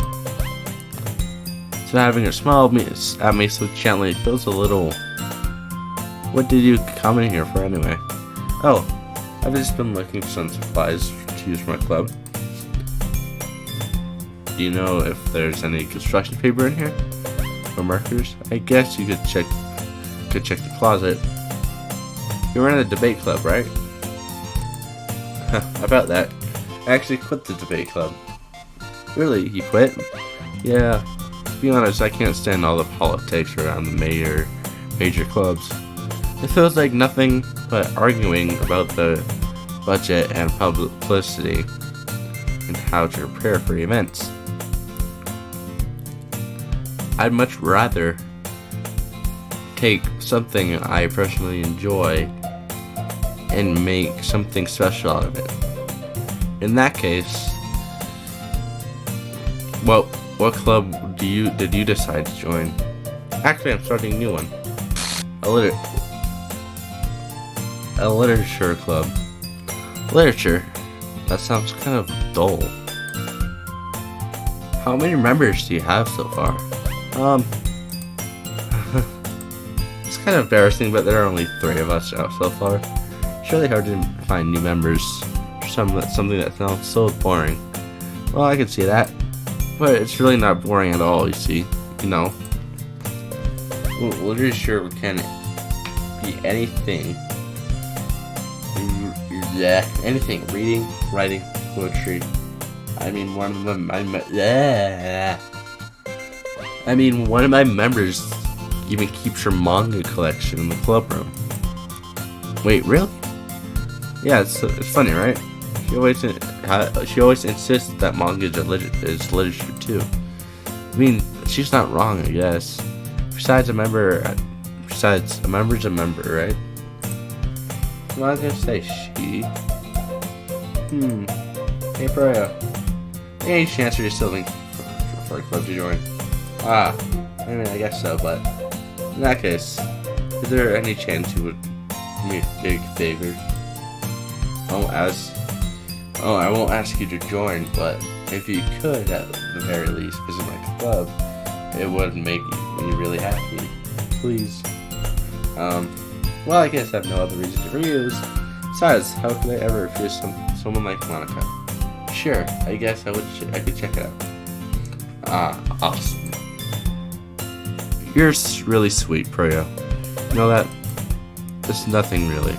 So having her smile at me so gently feels a little... What did you come in here for anyway? Oh, I've just been looking for some supplies to use for my club. Do you know if there's any construction paper in here? Or markers? I guess you could check the closet. You were in the debate club, right? About that. I actually quit the debate club. Really? You quit? Yeah. To be honest, I can't stand all the politics around the major clubs. It feels like nothing but arguing about the budget and publicity and how to prepare for events. I'd much rather take something I personally enjoy and make something special out of it. In that case, well, what club did you decide to join? Actually, I'm starting a new one. A literature club. Literature? That sounds kind of dull. How many members do you have so far? It's kind of embarrassing, but there are only 3 of us out so far. It's really hard to find new members for something that sounds so boring. Well, I can see that, but it's really not boring at all, you see. You know, literature can be anything. Yeah, anything. Reading, writing, poetry. I mean, one of my members even keeps her manga collection in the club room. Wait, really? Yeah, it's funny, right? She always insists that manga is literature too. I mean, she's not wrong, I guess. Besides, a member's a member, right? I'm not gonna say she. Hey, Proyo. Any chance you're still looking for a club to join? I mean, I guess so, but in that case, is there any chance you would do me a big favor? I won't ask you to join, but if you could, at the very least, visit my club, it would make me really happy. Please. Well, I guess I have no other reason to refuse. Besides, how could I ever refuse someone like Monica? Sure, I guess I could check it out. Awesome. You're really sweet, Proyo. You know that? It's nothing really.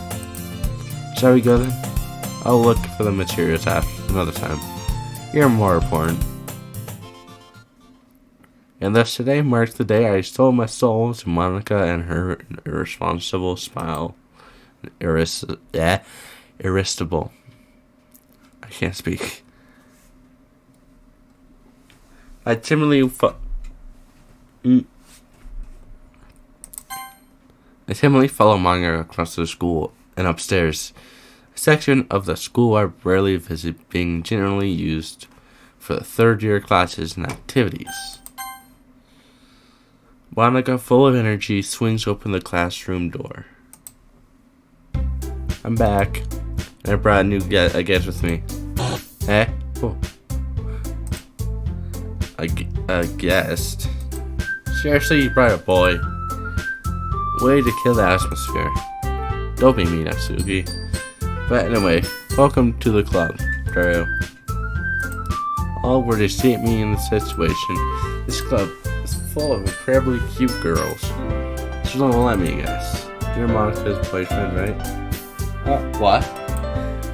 Shall we go then? I'll look for the materials another time. You're more important. And thus today marks the day I stole my soul to Monica and her irresponsible smile. Irresistible. I can't speak. I timidly follow manga across the school and upstairs, a section of the school I rarely visit being generally used for the third-year classes and activities. Monica, full of energy, swings open the classroom door. I'm back. I brought a guest with me. Eh? Oh. A guest? Seriously, you brought a boy? Way to kill the atmosphere. Don't be mean, Natsuki. But anyway, welcome to the club, Dario. All were to see me in the situation. This club is full of incredibly cute girls. So don't let me guess. You're Monica's boyfriend, right? What?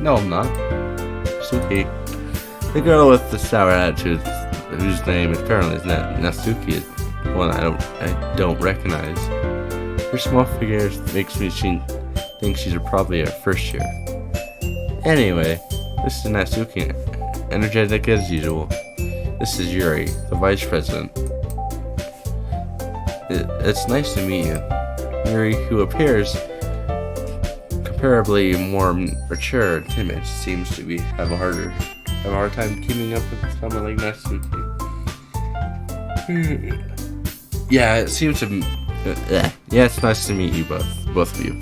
No, I'm not. Suki. The girl with the sour attitude, whose name apparently is Natsuki, is one I don't recognize. Her small figure makes me think she's probably a first year. Anyway, this is Natsuki, energetic as usual. This is Yuri, the vice president. It's nice to meet you. Yuri, who appears comparably more mature and timid, seems to have a hard time keeping up with someone like Natsuki. Yeah, it seems to. Yeah, it's nice to meet you both of you.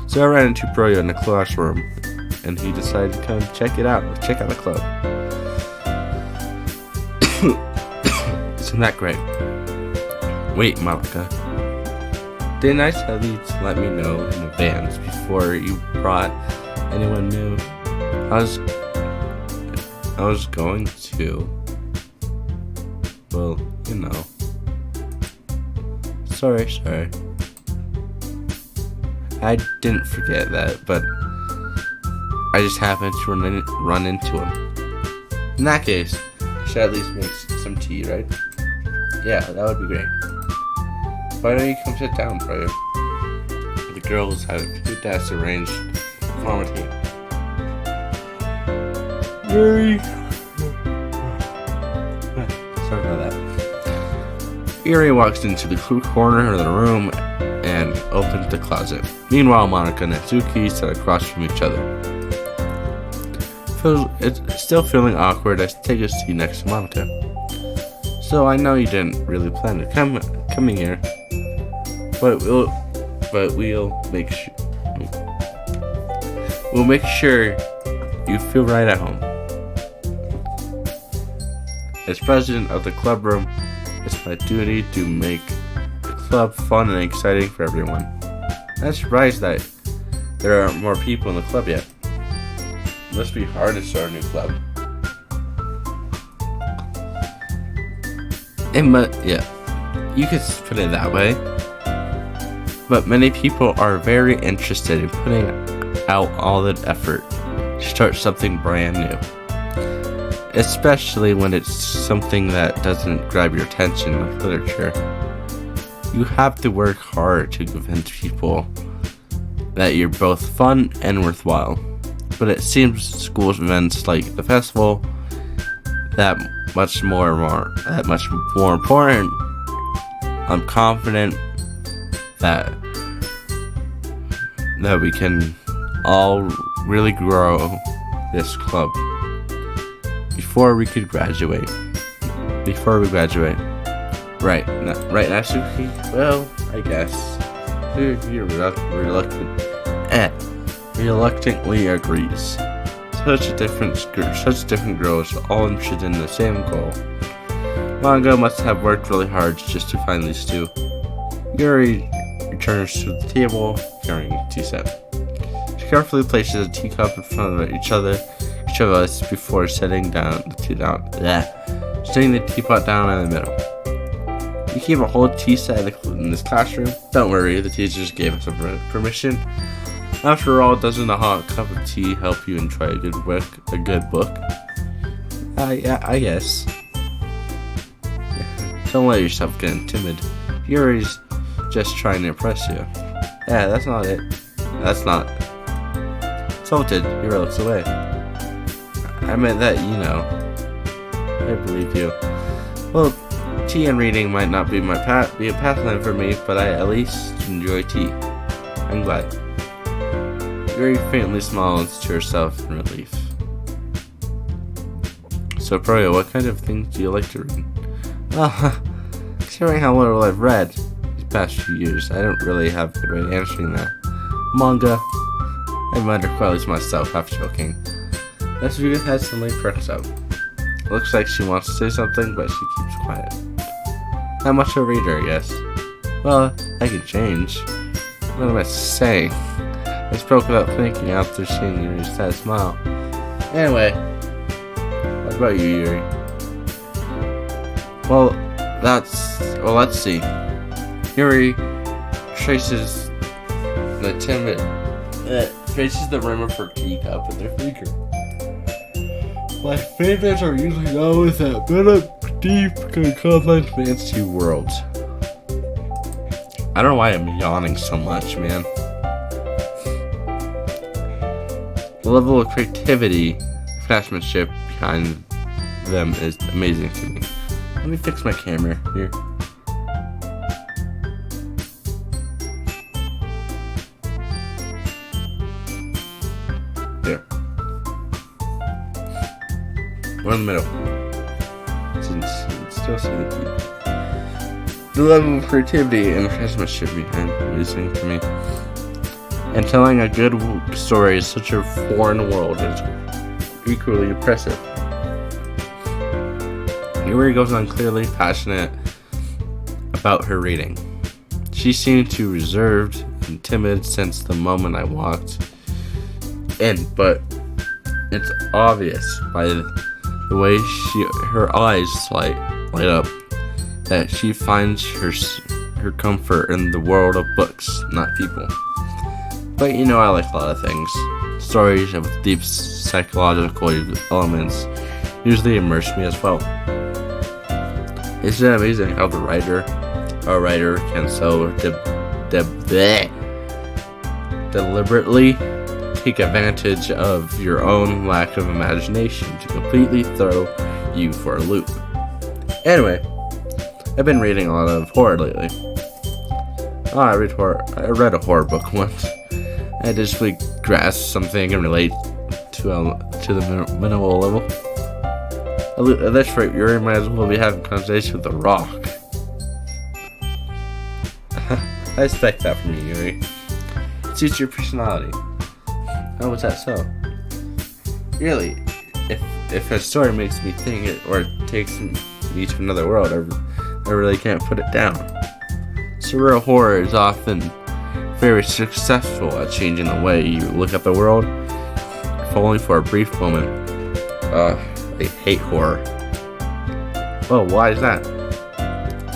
So I ran into Broyo in the classroom, and he decided to come check out the club. Isn't that great? Wait, Monica. Didn't I tell you to let me know in advance before you brought anyone new? I was going to. Well, you know. Sorry. I didn't forget that, but I just happened to run into him. In that case, I should at least make some tea, right? Yeah, that would be great. Why don't you come sit down, Broyo? The girls have two desks arranged for my tea. Yuri! Sorry about that. Yuri walks into the corner of the room and opens the closet. Meanwhile, Monica and Natsuki sit across from each other. It's still feeling awkward as I take a seat next to Monica. So I know you didn't really plan to coming here, but we'll make sure you feel right at home. As president of the club room, it's my duty to make the club fun and exciting for everyone. I'm surprised that there aren't more people in the club yet. It must be hard to start a new club. Yeah, you could put it that way. But many people are very interested in putting out all the effort to start something brand new. Especially when it's something that doesn't grab your attention like literature. You have to work hard to convince people that you're both fun and worthwhile. But it seems school events like the festival that much more important. I'm confident that we can all really grow this club before we graduate. Right, Natsuki? Well, I guess. You're reluctantly agrees. Such different girls, all interested in the same goal. Manga must have worked really hard just to find these two. Yuri returns to the table carrying a tea set. She carefully places a teacup in front of each of us before setting the teapot down in the middle. You keep a whole tea set in this classroom? Don't worry, the teachers gave us permission. After all, doesn't a hot cup of tea help you enjoy a good book? Yeah, I guess. Don't let yourself get timid. Yuri's just trying to impress you. Yeah, that's not it. Salted, Hero looks away. I meant that, you know. I believe you. Well, tea and reading might not be be a pastime for me, but I at least enjoy tea. I'm glad. Yuri faintly smiles to herself in relief. So, Proyo, what kind of things do you like to read? Well, considering how little I've read these past few years, I don't really have a good way of answering that. Manga. I wonder quite at least myself, half joking. Natsuki has suddenly perks up. Looks like she wants to say something, but she keeps quiet. Not much of a reader, I guess. Well, I can change. What am I saying? I spoke without thinking after seeing Yuri's sad smile. Anyway, what about you, Yuri? Well, let's see. Yuri traces the rim of her teacup with her finger. My favorites are usually those that build up deep and complex fantasy worlds. I don't know why I'm yawning so much, man. The level of creativity, craftsmanship behind them is amazing to me. Let me fix my camera here. There. One in the middle. Still see the key. The level of creativity and craftsmanship behind it is amazing to me. And telling a good story in such a foreign world is equally impressive. Yuri goes on clearly passionate about her reading. She seemed too reserved and timid since the moment I walked in, but it's obvious by the way her eyes light up that she finds her comfort in the world of books, not people. But you know I like a lot of things. Stories of deep psychological elements usually immerse me as well. Isn't it amazing how a writer can so deliberately take advantage of your own lack of imagination to completely throw you for a loop. Anyway, I've been reading a lot of horror lately. I read a horror book once. I just really grasp something and relate to the minimal level. At this rate, Yuri might as well be having a conversation with The Rock. I expect that from you, Yuri. It suits your personality. How was that so? Really, if a story makes me think it or takes me to another world, I really can't put it down. Surreal horror is often very successful at changing the way you look at the world, if only for a brief moment. I hate horror. Well, why is that?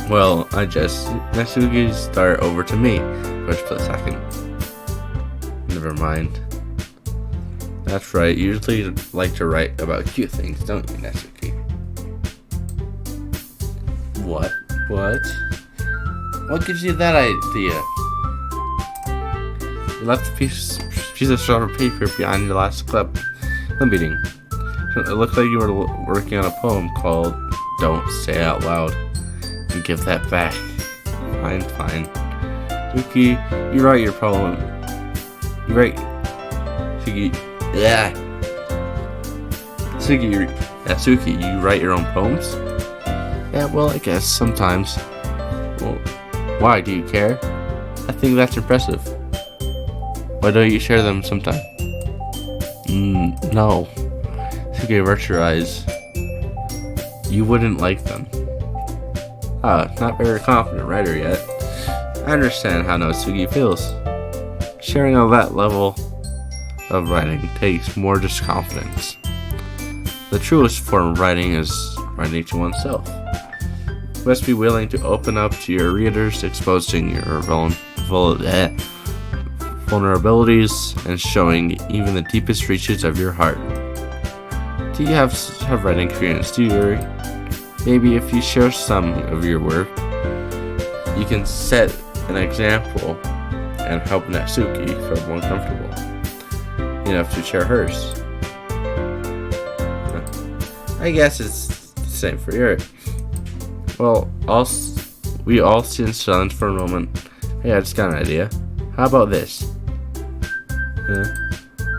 Well, Natsuki's start over to me for a split second. Never mind. That's right, you usually like to write about cute things, don't you, Natsuki? What? What gives you that idea? You left a piece of shorter paper behind your last club meeting. It looked like you were working on a poem called Don't Say It Out Loud. And give that back. Fine. Suki, you write your poem. You write... Suki, you write your own poems? Yeah, well, I guess sometimes. Well, why? Do you care? I think that's impressive. Why don't you share them sometime? No. Suki averts your eyes. You wouldn't like them. Not very confident writer yet. I understand how Natsuki feels. Sharing on that level of writing takes more just confidence. The truest form of writing is writing to oneself. You must be willing to open up to your readers, exposing your vulnerabilities and showing even the deepest reaches of your heart. Do you have writing experience, do you, Yuri? Maybe if you share some of your work, you can set an example and help Natsuki feel more comfortable. You enough to share hers. I guess it's the same for Yuri. Well, we all sit in silence for a moment. Hey, I just got an idea. How about this?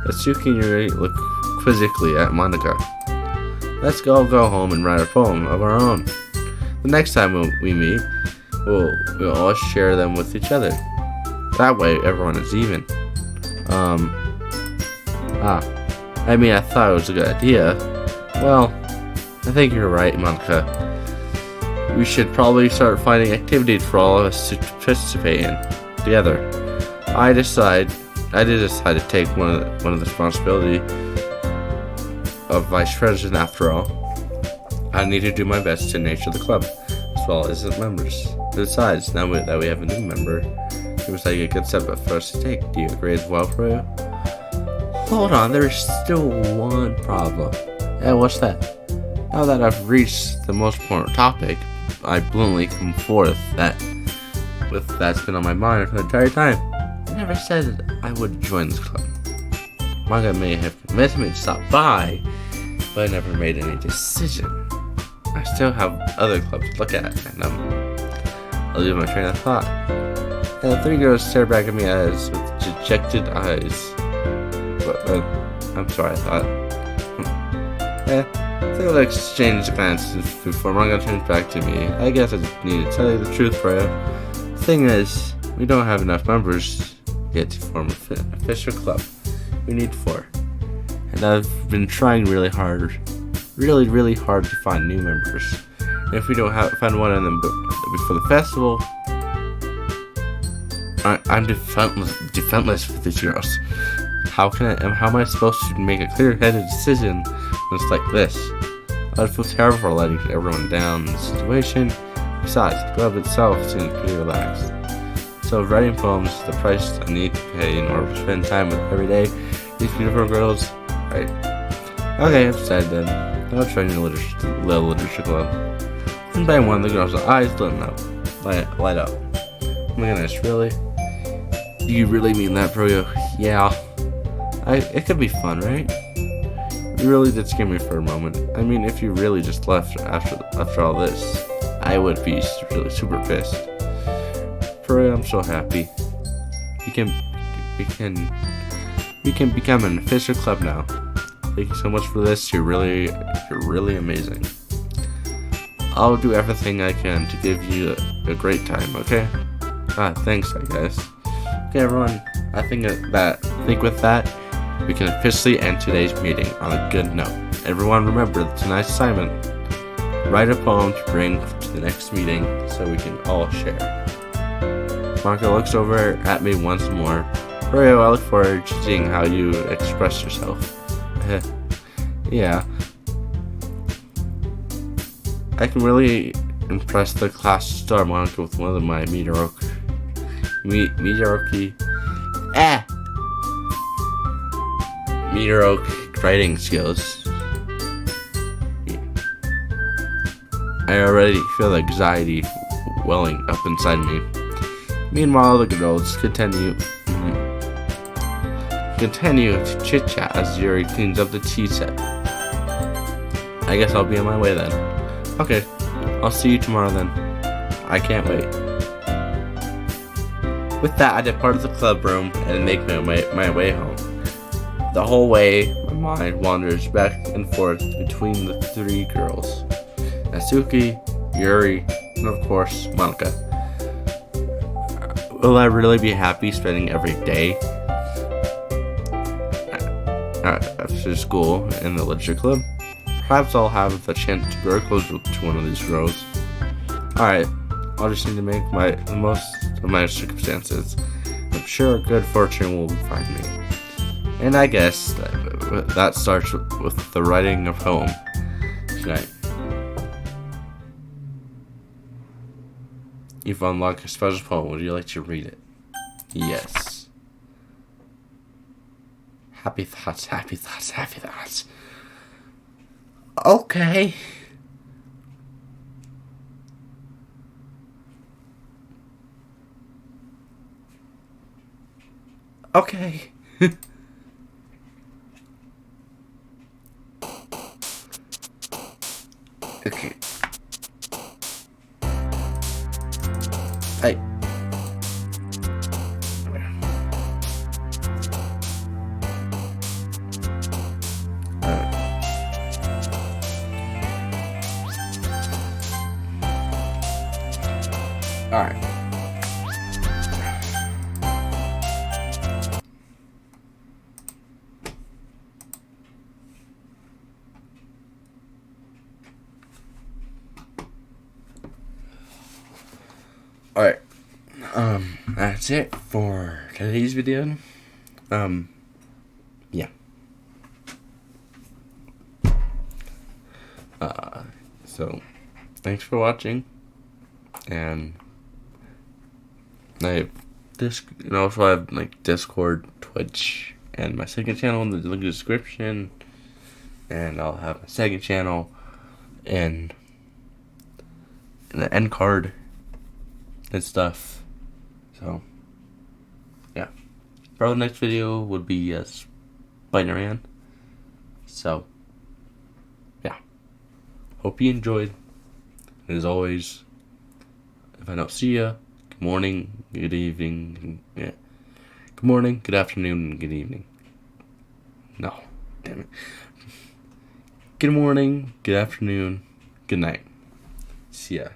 Atsuki and Yuri look quizzically at Monica. Let's go home and write a poem of our own. The next time we meet, we'll all share them with each other. That way, everyone is even. I mean, I thought it was a good idea. Well, I think you're right, Monica. We should probably start finding activities for all of us to participate in together. I did decide to take one of the responsibility of vice president. After all, I need to do my best to nurture the club as well as its members. Besides, now that we have a new member, it seems like a good step for us to take. Do you agree as well, Froyo? Hold on, there's still one problem. Yeah, what's that? Now that I've reached the most important topic, I bluntly come forth that's been on my mind for the entire time. I never said I would join this club. Manga may have convinced me to stop by, but I never made any decision. I still have other clubs to look at, and I'll leave my train of thought. And the three girls stare back at me with dejected eyes. I'm sorry, I thought. They will exchange glances before Manga turns back to me. I guess I just need to tell you the truth, Freya. The thing is, we don't have enough members yet to form an official club. We need 4. And I've been trying really hard to find new members. And if we don't find one of them before the festival, I'm defenseless with these girls. How am I supposed to make a clear-headed decision when it's like this? I'd feel terrible for letting everyone down in the situation. Besides, the club itself seems pretty relaxed. So writing poems is the price I need to pay in order to spend time with every day. These beautiful girls, right? Okay, I've said then. I'll join your little literature club. And by one of the girls' eyes light up. Oh my goodness, really? Do you really mean that, Froyo? Yeah. It could be fun, right? You really did scare me for a moment. I mean, if you really just left after all this, I would be really super pissed. Froyo, I'm so happy. We can become an official club now. Thank you so much for this. You're really amazing. I'll do everything I can to give you a great time. Okay? Thanks, I guess. Okay, everyone. I think with that, we can officially end today's meeting on a good note. Everyone, remember tonight's assignment: write a poem to bring to the next meeting so we can all share. Marco looks over at me once more. Froyo, I look forward to seeing how you express yourself. Yeah. I can really impress the class star Monica with one of my mediocre writing skills. I already feel anxiety welling up inside me. Meanwhile, the girls continue to chit-chat as Yuri cleans up the tea set. I guess I'll be on my way then. Okay, I'll see you tomorrow then. I can't wait. With that, I depart the club room and make my way home. The whole way, my mind wanders back and forth between the 3 girls: Natsuki, Yuri, and of course, Monica. Will I really be happy spending every day after school in the literature club? Perhaps I'll have the chance to grow closer to one of these girls. Alright, I'll just need to make the most of my circumstances. I'm sure good fortune will find me. And I guess that starts with the writing of poem tonight. You've unlocked a special poem. Would you like to read it? Yes. Happy thoughts, happy thoughts, happy thoughts. Okay. Okay. Okay. Hey. Alright. Alright. That's it for today's video. Yeah. So, thanks for watching. And I also have like Discord, Twitch, and my second channel in the link in the description. And I'll have a second channel and the end card and stuff. So yeah. Probably the next video would be Spider-Man. So yeah. Hope you enjoyed. And as always, if I don't see ya, good morning, good evening, yeah. Good morning, good afternoon, and good evening. No, damn it. Good morning, good afternoon, good night. See ya.